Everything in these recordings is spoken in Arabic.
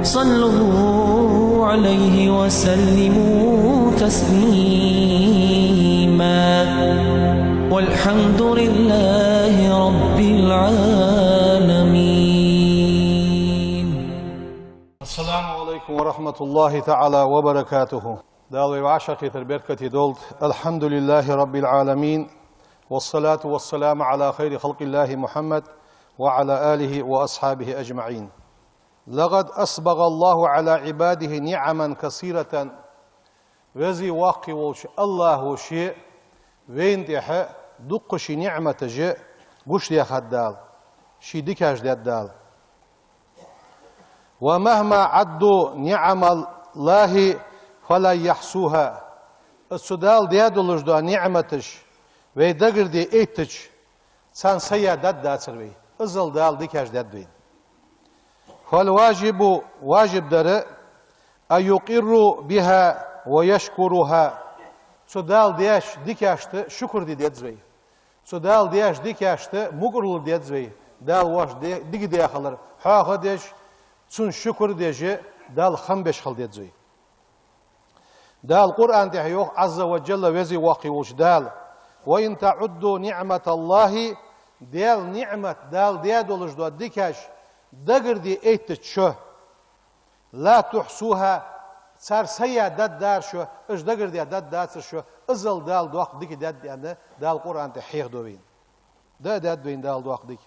صلوا عليه وسلموا تسليما والحمد لله رب العالمين. السلام عليكم ورحمة الله تعالى وبركاته. دالي وعشقي تربيتك دولت الحمد لله رب العالمين، والصلاة والسلام على خير خلق الله محمد وعلى آله وأصحابه أجمعين. لقد أسبغ الله على عباده نعما كثيرة وزي واقي وش الله شيء وين تح دقش نعمة جاء قش يا خدال شي دكاش دال. ومهما عدوا نعم الله فلا يحصوها. السدال ديادلوش دو نعمتش ويدقر دي ايتش سان سيادات داتسروي ازل دال دكاش دادوين. فالواجب واجب داره أن يقر بها ويشكرها. سدال دياش دكاشت شكر دي دادزوي. سدال دياش دكاشت مقرل دادزوي. دال واش دي داخلر حاخ ديش سن شكر ديجي دال خمبش خل دادزوي. دال قرآن تحيوخ عز وجل وزي واقي وش دال وإن تعدوا نعمة الله دال نعمة دال ديادولش دو دكاش دقر دي ايت شو لا تحسوها صار سيا داد دار شو اش دقر دي داد دار شو ازل دال دوخ ديك داد يعني دال قرآن تحيخ دوين داد دوين دال دوخ ديك.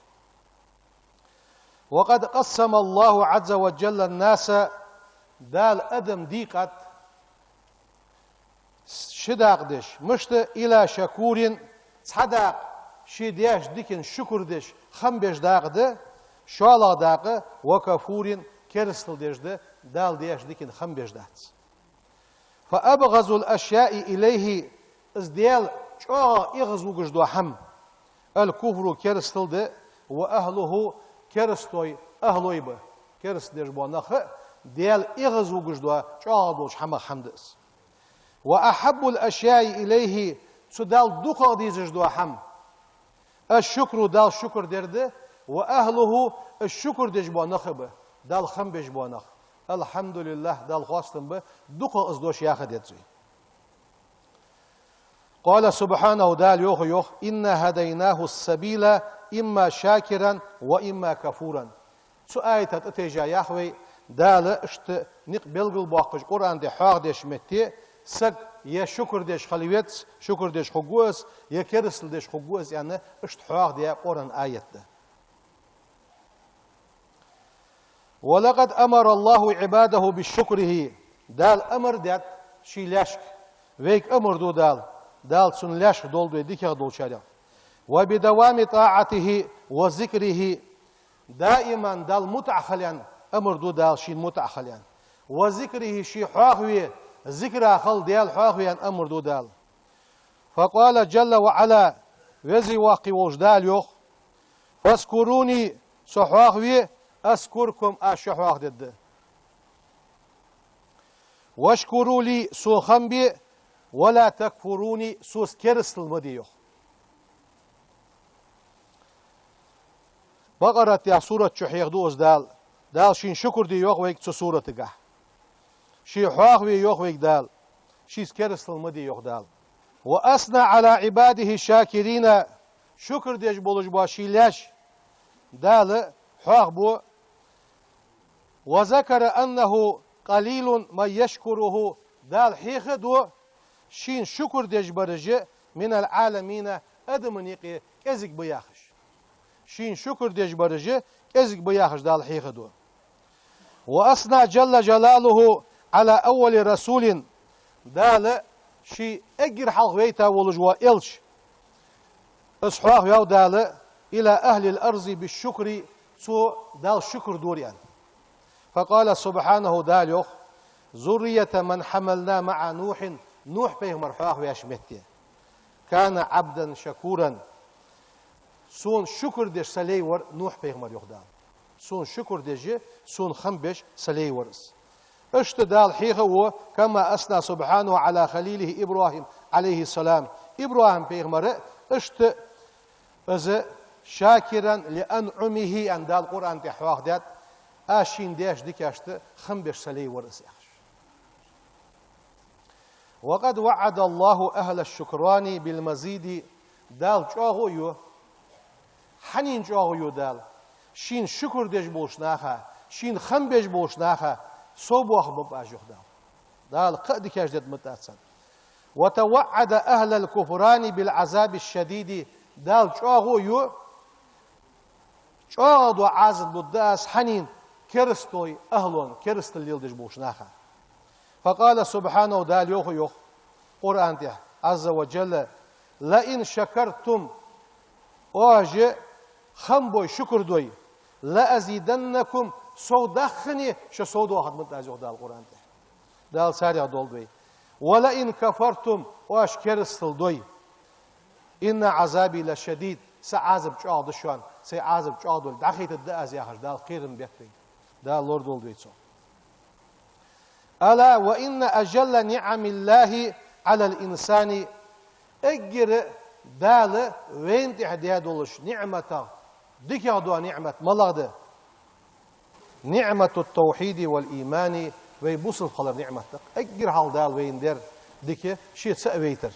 وقد قسم الله عز وجل الناس دال ادم ديقت شداق دش مشت الى شكور صداق شدياش ديكن شكر دش خمبش داق ده شوالا داقı وكفور كرستل دجده دال دياش ديكن خمبش دات. فأبغض الأشياء إليه ازديال شو إغزو جدو حم الكفر كرستل ده وأهله كرستوي أهلوي به كرست دجبو نخ ديال إغزو جدو شو دوش حم حمدس. وأحب الأشياء إليه سدال دوقا ديزجدو حم الشكر دال شكر درده وأهله الشكر دجبو نخبه دال خم بجبو نخ الحمد لله دال خواستن به دوقا ازدوش ياخد يتزوي. قال سبحانه دال يوخ إنا هديناه السبيل إما شاكرا وإما كفورا. سو آية تتجا ياخوي دال اشت نقبل باقش قرآن دي حاق ديش متي سك يا شكر ديش خليوت شكر ديش خقوس يا كرسل ديش خقوس يعني اشت حاق دي قرآن آية ده. ولقد أمر الله عباده بالشكره دال أمر دات شي لاشك ويك أمر دو دال سن لاشك دول دو ديكا دول شارع وبدوام طاعته وذكره دائما دال متعخليان أمر دو دال شي متعخليان وذكره شي حاخوي ذكر خل ديال حاخويان أمر دو دال. فقال جل وعلا وزي واقي وجدال يوخ فاذكروني سحاخوي أذكركم أشحواخ دد واشكروا لي سو خنبي ولا تكفروني سو سكرسل مديوخ. بقرة يا سورة شحيخ دوز دال شين شكر دي يوخ ويك سو سورة تقح شي حواخ وي يوخ ويك دال شي سكرسل مدي يوخ دال. وأثنى على عباده الشاكرين شكر ديش بولج باشي لاش دال حواخ بو وذكر أنه قليل ما يشكره دال حيخ دو شين شكر ديش برجة من العالمين أدمن يقي كزك بياخش شين شكر ديش برجة كزك بياخش دال حيخ دو. وأثنى جل جلاله على أول رسول دال شي أجر حلق ويتا ولجوا إلش أصحاه يو دال إلى أهل الأرض بالشكر سو دال شكر دوريان. فقال سبحانه داليوخ ذرية من حملنا مع نوح بيغمر حواه ويشمتي كان عبدا شكورا سون شكر ديش سليور نوح بيغمر يخدام سون شكر ديجي سون خنبش سليورس اشتدال حيخه كما أثنى سبحانه على خليله إبراهيم عليه السلام إبراهيم بيغمر اشت از شاكرا لأنعمه أن دال القرآن تحواق دات آشين ديش ديكاشت خمبش سلي ورس يخش. وقد وعد الله أهل الشكران بالمزيد دال جاغو يو حنين جاغو يو دال شين شكر ديش بوشناخا شين خمبش بوشناخا صوبوخ بباجوخ دال قد كاش ديت متأسن. وتوعد أهل الكفران بالعذاب الشديد دال جاغو يو جاغ دو عازد بداس حنين كرستوي أهلون كرست الليل ديش بوشناخا. فقال سبحانه دال يوخ يوخ قرآن ده عز وجل لئن شكرتم واجه خمبوي شكر دوي لأزيدنكم صودخني شصود واحد متأجه دال القرآن ده دال سارع دول دوي ولئن كفرتم واش كرستل دوي إن عذابي لشديد سعذب جعض شوان سعذب جعض دخيت الدأز يا خش دال قيرن بيحتوي دال لورد دول دوي صو. ألا وإن أجل نعم الله على الإنسان أجر دال وين تحديد ولش نعمة ديك يعدوا نعمة ملغد نعمة التوحيد والإيمان ويبوصل خلر نعمة أجر حال دال وين در ديك شيء سأويتر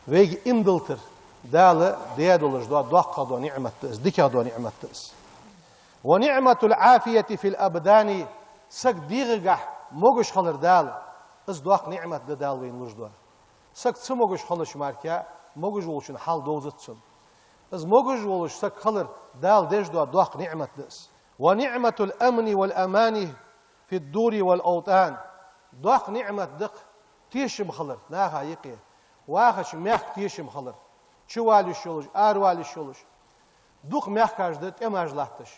ويج إمدلتر دال دياد ولش دوا دوق دوا نعمة ديك يعدوا نعمة ونعمة العافية في الأبدان سك ديغجح موجش خلر دال از دوق نعمة دال وين وجدوا سك سموجش خلش ماركا موجش ولشن حال دوزتسن از موجش ولش سك خلر دال ديش دوا دوق نعمة دس. ونعمة الأمن والأمان في الدور والأوطان دوق نعمة دق تيشم خلر ناها يقي واخش ميخ تيشم خلر شوالي شولش آروالي شولش دوق ميخ كاجدت اماج لحتش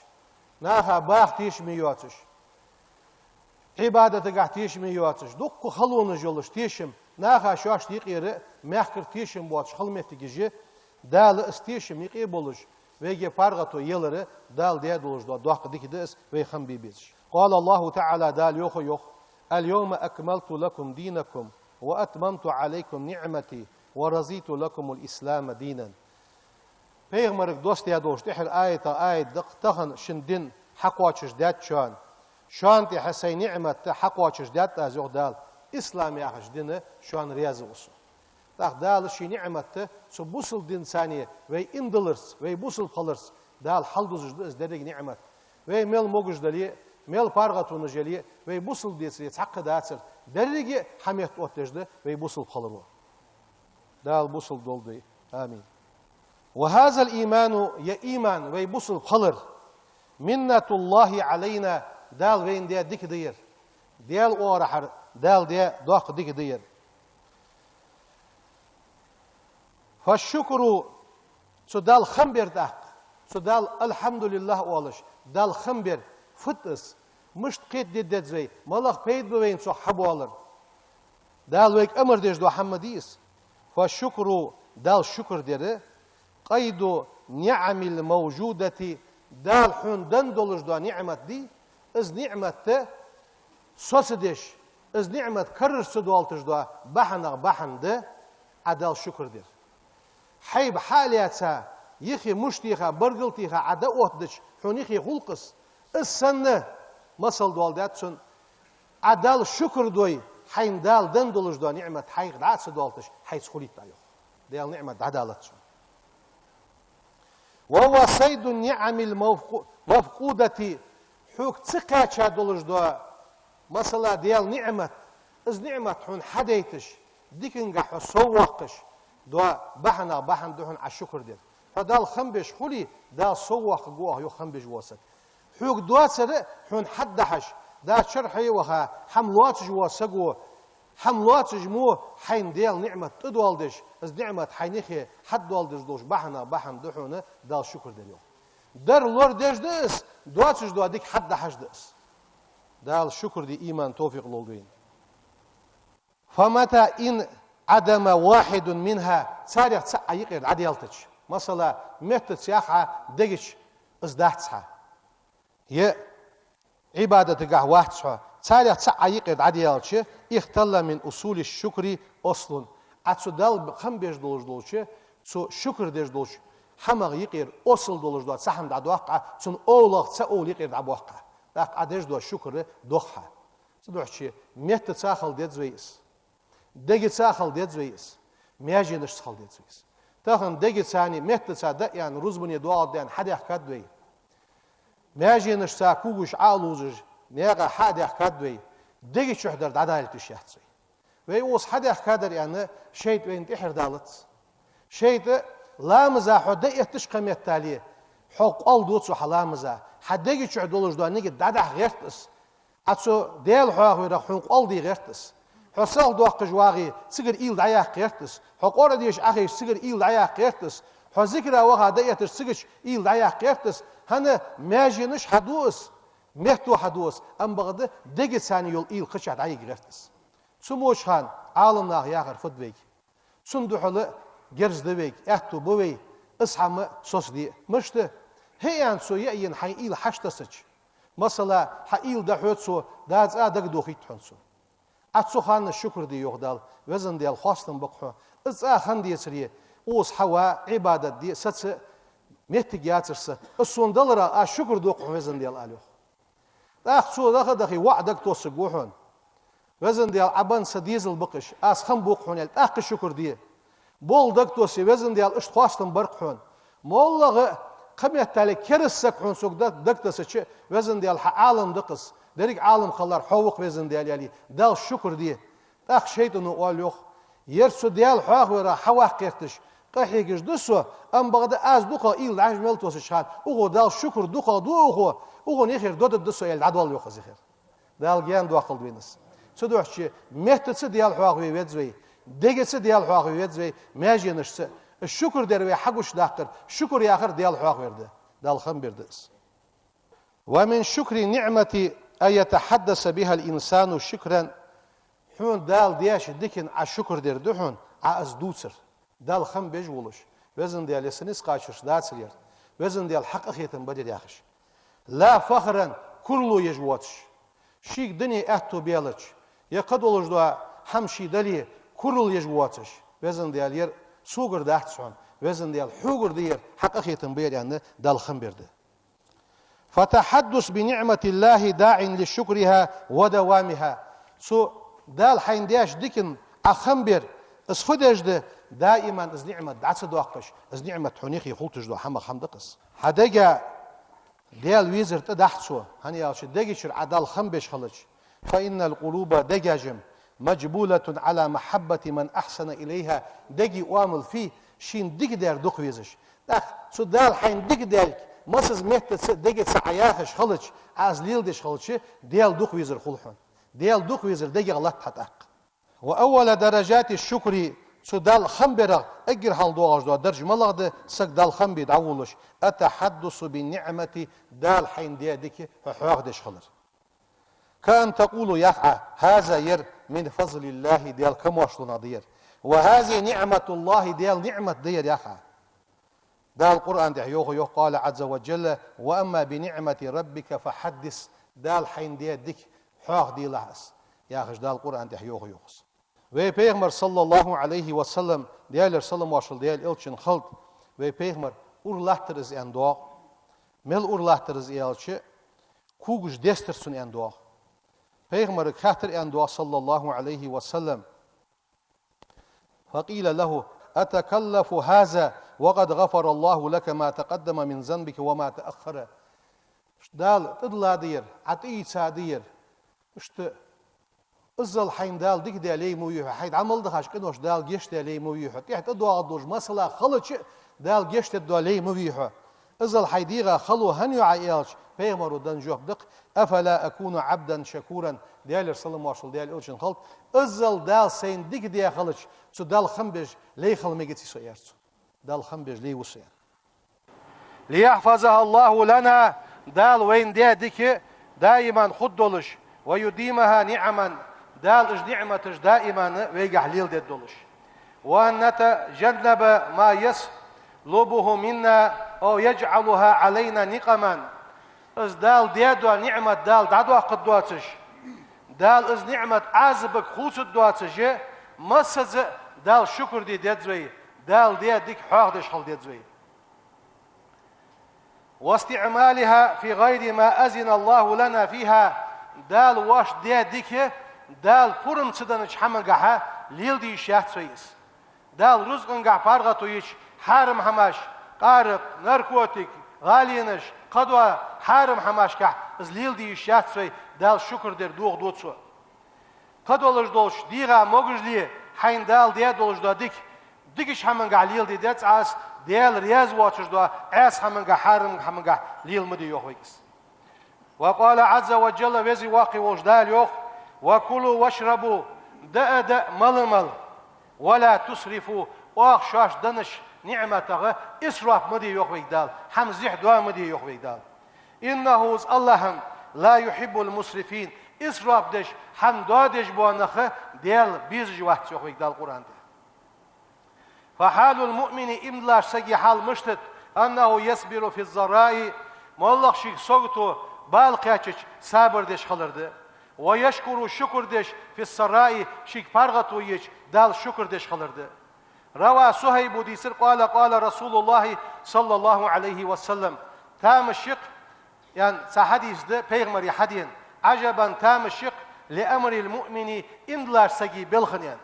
ناها باخ تيشم يواتش عبادة قاعد تيشم يواتش دوق خلون جولش تيشم ناخا شاش تيقير ميخكر تيشم بواتش خلمت تيجي دال استيشم يقي بولش ويجي فارغتو يلر دال ديدولش دو دوق ديك دس ويخم بيبيش. قال الله تعالى دال يوخ يوخ اليوم أكملت لكم دينكم وأتممت عليكم نعمتي ورزيت لكم الإسلام دينا. بيغمرك دوست يدوش تحر آية دق تخن شندين حقواتش دات شان تي حسي نعمة حقواتش دات أزوغ دال إسلام يا أخش دينه شان رياض وصل. تاخ دال شي نعمة سو بوصل دين ثانية وي إندلرس وي بوصل خلرس دال حلدوز إزدادك نعمة وي ميل موجش دالي ميل فارغة ونجالي وي بوصل ديس يتحق داتر دالي حميت أوتجده وي بوصل خلروا دال بوصل دولدي آمين. وهذا الإيمان يا إيمان وي بوصل خلر منة الله علينا دال وين دي ديك دير ديال أورحر دال دي دوق ديك دير. فالشكر سدال خمبر داق سدال الحمد لله والش دال خمبر فتس مش قيد ديد زي مالخ بيد بوين سو حبوالر دال ويك امر ديش دو حمديس. فالشكر دال شكر ديره قيد نعم الموجودة دال حون دندولش دو نعمة دي از نعمة سوسدش از نعمة كرر سدوالتش دو بحن ده عدال شكر دير حيب حالياتها يخي مشتيخا برقلتيخا عدا اوتدش حون يخي غلقس السنة مصل دوالداتسون عدال شكر دوي حين دال دندولش دو نعمة حيق دعات سدوالتش حيث خليت دايوخ ديال نعمة عدالتسون. وهو سيد النعم المفقودة حوك تقاتشا دولش دو مثلا ديال نعمة از نعمة حون حديتش ديكنقح وصوقش دو بحن دهن على الشكر دير فدال خمبش خلي دال صوق جوه يو خمبش واسد حوك دوات سر حون حدحش دا شرحي وها حملات جوا سجو حملات جمو حين ديال نعمة تدوالدش از نعمة حينخي حد والدش دوش بحن دهن دال شكر دير در لور ديش دس دواتش دو ديك حدحش دس دال شكر دي إيمان توفيق لولدين. فمتى إن عدم واحد منها سارع تسعى يقير عديالتش مثلا متى تسياحة دقش ازداحتها هي عبادة قاه واحد سارع تسعى يقير عديالتش اختل من أصول الشكر أصل عدسو دال خم بيش دولش سو شكر ديش دولش حمغ يقير أصل دولش دوات سحم دا دوقع سن أولغ تسأول يقير دا بوقع داق عدش دو شكر دوخها سدوحشي ميت تساخل ديت زويس دقي تساخل ديت زويس مياجي نش تساخل ديت زويس تاخن دقي تساني ميت تسا يعني رزبني دوال ديان حد يحكاد دوي مياجي نش تسا كوغش عالوزج نيغا حد يحكاد دوي دقي شحدر دعدالي تشيحت زوي ويوص حد يحكادر يعني شيت وين تحر دالت شيت لا مزاحو دقي تشقم يتاليه حق الدوتسو حلامزا حدقي شعدولش دو نيجي دادح غيرتس اتسو ديل حق ويرا حق الدي غيرتس حصل دو قجواغي سيجر ايل دايا غيرتس حق اورديش اخي سيجر ايل دايا غيرتس حذكر وها ديتش سيجر ايل دايا غيرتس هنا ماجينش حدوس مهتو حدوس ام بغد دقي ثاني يول ايل خشع دايا غيرتس سموش خان عالمنا ياغر فدويك سندحل جرز دويك اتو بوي اصحى صوص دي مشت هي سو يين حيل حشتسج مثلا حيل ده حوتسو داز ادق دوخيت حنسو اتسو خان الشكر دي يغدال وزن ديال خاصن بقحو اصا خان دي سريه اوس حوا عباده دي ستس متجاترس السون دلرا الشكر دوق وزن ديال الو اخ سو دخي وعدك توسقوحون وزن ديال عبان سديزل بقش اس خم بوقحون اخ الشكر دي بول دكتوسي وزن ديال اش خاصن برقحون مولغ قميت تالي كرسك حون سوق دكتسة وزن ديال عالم دقس دريك عالم خلار حوق وزن ديال يالي دال شكر دي تاخ شيطانو واليوخ يرسو ديال حواق ورا حواق قيرتش قحيقش دسو ام بغدا از دوخا ايل عجم ملتوس شحال اوغو دال شكر دوخا دوخو اوغو نيخير دود دسو يال عدوال يوخ زيخير دال جيان دواقل دوينس سدوحشي مهتتس ديال حواق ويدزوي ديجتس ديال حواق ويدزوي ماجي نشس الشكر دروي حقوش داقر شكر يا اخر ديال حواق ورده دال خم بردس ومن شكر نعمة أن يتحدث بها الإنسان شكرا حون دال دياش ديكن على الشكر دير دحون على أزدوسر دال خم بيجولش وزن ديال يسنس قاشش داتسر وزن ديال حق أخيتن بدر ياخش لا فخرا كرلو يجواتش شيك دني أهتو بيالش يقدولش دوا حمشي دلي كرل يجواتش وزن ديال ير سوغر داحتسون وزن ديال حوغر دير حق أخيتن بير يعني دال خم برده فتحدث بنعمة الله داع لشكرها ودوامها سو دال حين دياش ديكن أخمبر اسفدج ده دائما از نعمة دعس دواقش از نعمة حنيخي خلتش دو حما خمدقس حدقا ديال ويزر تدحسو هني يالش دقي شرع دال خمبش خلج فإن القلوب دقاجم مجبولة على محبة من أحسن إليها دقي وامل فيه شين دق دير دق ويزش سو دال حين دق ديالك مسز مهت دقت سعياخش خلج از ليل دش خلج ديال دوخ ويزر خلحون ديال دوخ ويزر دقي غلط حتاق وأول درجات الشكر سو دال خمبرة أجر حال دوغش دو درج ملغد سك دال خمبي دعولش التحدث بالنعمة دال حين ديك حواق دش خلر كأن تقول يقع هذا ير من فضل الله ديال كموشلنا دير وهذه نعمة الله ديال نعمة دير يقع دا القرآن ده يوخ قال عز وجل وأما بنعمة ربك فحدث دال حين ديك حاق دي لحس يا أخي دا القرآن ده يوخ يوخس وي پیغمبر صلى الله عليه وسلم ديال سلام واشل ديال إلشن خلط وي پیغمبر urlahtırız en doğa mel urlahtırız elçi kuguş destirsun en doğa Peygamber khatır en doğa sallallahu aleyhi ve sellem فقيل له أتكلف هذا وقد غفر الله لك ما تقدم من ذنبك وما تأخر دال تدلا دير عطيتها دير اشت ازل حين دال ديك دالي مويه حيد عمل دخاش كنوش دال جيش دالي مويه تحت ادوا دوج مثلا خلچ دال جيش دالي مويه ازل حيديغا خلو هنيو عيالش بيغمرو دن جوب دق افلا اكون عبدا شكورا ديال سلام واشل ديال اوشن خلط ازل دال سين ديك ديا خلچ سو دال خمبج لي خلميجتي سو يرسو دال خمبج لي وسيا ليحفظها الله لنا دال وين ديا ديك دائما خدولش ويديمها نعما دال اج نعمتش دائما ويقع ليل دي دولش وان نتجنب ما يسلبه منا او يجعلها علينا نقما از دال ديادو نعمة دال دادو قدواتش دال از نعمة عازبك خلص دواتش مسز دال شكر دي ديدزوي دال ديك حاق دش خل ديدزوي واستعمالها في غير ما أذن الله لنا فيها دال واش دي ديكه دال فرم صدنش حمقها ليل دي شاهد سويس دال رزقنقع فارغتويش حارم حماش قارق ناركوتيك غالينش قدوة حارم حماش كح از ليل دي شاهد سوي دال شكر در دوغ دوتسو قدولش دولش ديغا موغش لي حين دال دي دولش دا ديكش حمقع ليل دي ديتس عاس ديال رياز واتش دا عاس حمقع حارم حمقع ليل مدي يوخويكس وقال عز وجل وزي واقي وجدال يوخ وكلوا واشربوا دأ مل ولا تسرفوا واخشاش دنش نعمته اسراف مدي يوخويك دال حمزيح دوا مدي يوخويك دال إنه اللهم لا يحب المسرفين اسراف دش حمدوا دش بوانخه ديال بيزج وقت يوخويك دال قرآن ده فحال المؤمن إملاش سجي حال مشتت أنه يصبر في الضراء مالله شيك صوتو بالقياتش صبر دش خلرده ويشكر شكر دش في السراء شيك فرغتو يش دال شكر دش خلرده روى صهيب ديسر قال رسول الله صلى الله عليه وسلم تام الشق يعني سحديث ده پیغمبر حدين عجبا تام الشق لأمر المؤمن إن لا سجي بالخنيان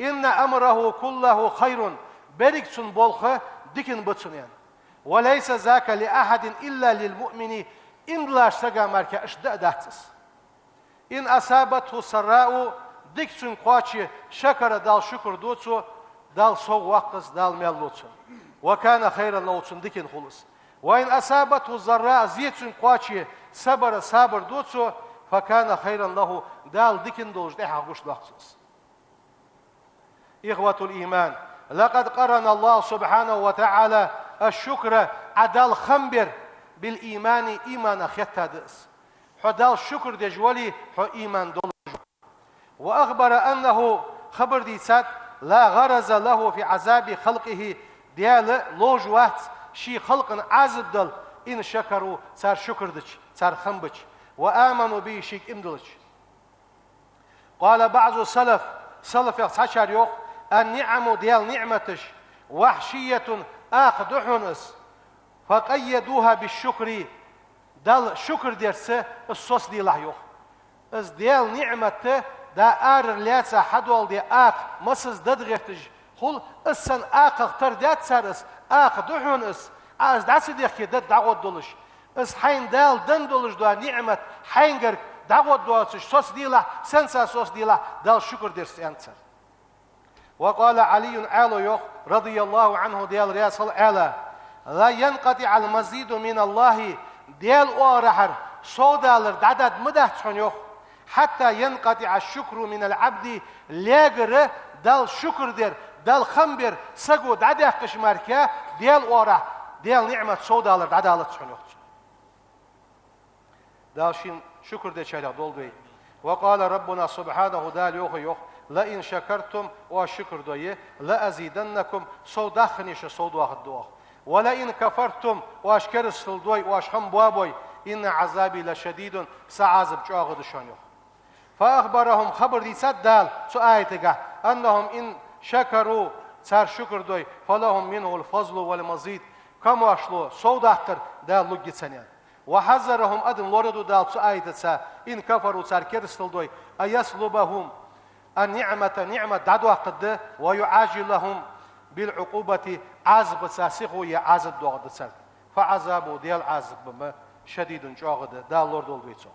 إن أمره كله خير بركسن بولخه دكن بتسنيان وليس ذاك لأحد إلا للمؤمن إن لا سجى مركا أشدأ داتس إن أصابته سراء دكسن قاتش شكر دال شكر دوتسو دال سو وقس دال ميل لوتسو وكان خيرا لوتسن دكن خلص وإن أصابته ضراء زيتسن قاتش صبر دوتسو فكان خيرا له دال دكن دوج ده حقوش لخصص إخوة الإيمان لقد قرن الله سبحانه وتعالى الشكر عدال خمبر بالإيمان إيمان خيتادس حدال شكر دجولي حو إيمان دول وأخبر أنه خبر دي سات لا غرز له في عذاب خلقه ديال لوج وقت شي خلق عذب دل إن شكروا صار شكر دش صار خمبش وآمنوا به شيك إمدلش قال بعض السلف سلف يخسر يوخ النعم ديال نعمتش وحشية أخدحنس فقيدوها بالشكر دال شكر درسه الصوص دي لحيوخ از ديال نعمته دا آر لياتسا حدوال دي مسز ددغفتج خل السن اختر دات سارس دحنس از داسي ديخي دد دعوت دولش از حين دال دن دولش دا نعمت حينگر دعوت دواتش صوص دي لح سنسا صوص دي لح دال شكر درس انتر وقال علي آل يوخ رضي الله عنه ديال رياس الآلة لا ينقطع المزيد من الله ديال أورحر صودالر دعدد مدهتشون يوخ حتى ينقطع الشكر من العبد ليغر دال شكر در دال خمبر سقو دعده قشماركا ديال أورح ديال نعمة صودالر دعدالتشون يوخ دال شين شكر در شايلة دول بي وقال ربنا سبحانه دال يوخ لئن شكرتم وشكر دويه لأزيدنكم صودخنيش صود واحد دوخ ولئن كفرتم واشكر السلدوي واشخم بوابوي إن عذابي لشديد سعازب جاغد شانيوخ فأخبرهم خبر دي سدال سؤايتك أنهم إن شكروا صار شكر دوي فلهم منه الفضل والمزيد كما أشلو صود أخر دال لقيت سنيان وحذرهم أدن لوردو دال سؤايتك إن كفروا صار كرسل أيسلبهم النعمة دعوة قد ويعاجل لهم بالعقوبة عذب ساسخو يعذب دوغد سر فعذابو ديال عذب بما شديد جوغد دال لورد البيتو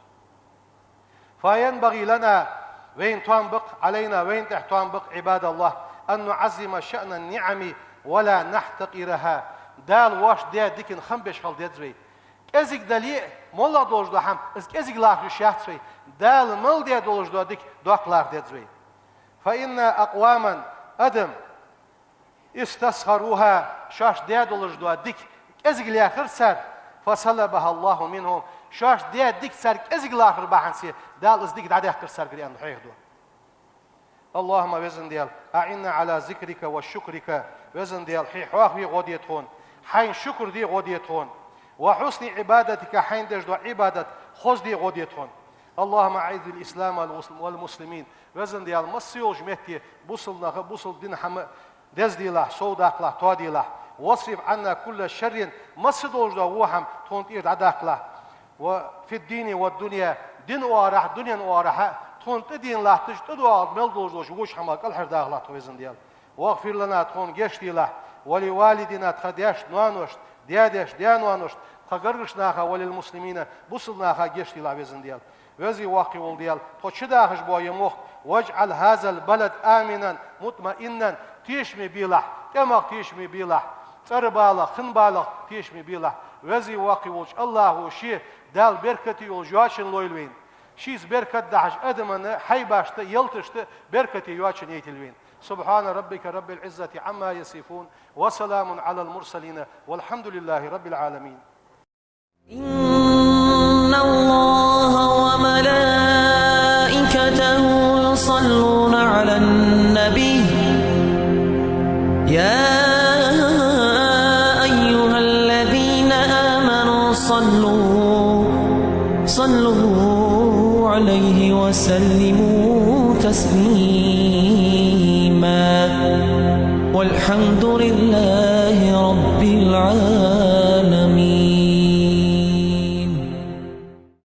فينبغي لنا وين تنبق علينا وين تنبق عباد الله أن نعظم شأن النعم ولا نحتقرها دال واش ديال ديكن خمبش خل ديال زوي ازيك دالي مولا دولج دو هم ازيك لاخ شاهد زوي دال مل ديال دولج دو ديك دوكلار ديال زوي فإن أقواما أدم استسخروها شاش ديادولج دو ديك ازيك لاخر سر فصلبها الله منهم شاش ديك سر ازيك لاخر بحنسي دال ازديك دعدي اخر سر قريان حيخ دو اللهم وزن ديال أعنا على ذكرك وشكرك وزن ديال حي حواخي غوديتون حين شكر دي غوديتون وحسن عبادتك حين دجدو عبادة خوز دي غوديتون اللهم أعز الإسلام والمسلمين وزن ديال مصيو جمهتي بوصل دين حم دز ديلا صوداق لا تو ديلا واصرف عنا كل شر مصدوج دا وهم تونتير عداقله وفي الدين والدنيا دين وارح دنيا وارح تون تدين لا تجتدوا ملدوج وش حماك الحرداغ لا توزن ديال واغفر لنا تون جشتي له ولوالدنا تخديش نوانوش ديادش ديانوانوش تقرشناها وللمسلمين بوصلناها جشتي لا وزن ديال وزي واقي ولديال تشداهش بويموخ واجعل هذا البلد آمنا مطمئنا تيشمي بيله كما تيشمي بيله ترباله خنباله تيشمي بيله وزي واقي ولش الله شيء دال بركتي والجواشن لويلوين شيز بركت دهش أدمنا حيباشت يلتشت بركتي يواشن يتلوين سبحان ربك رب العزة عما يصفون وسلام على المرسلين والحمد لله رب العالمين. إن الله وملائكته يصلون على النبي يا أيها الذين آمنوا صلوا عليه وسلموا تسليما والحمد لله رب العالمين.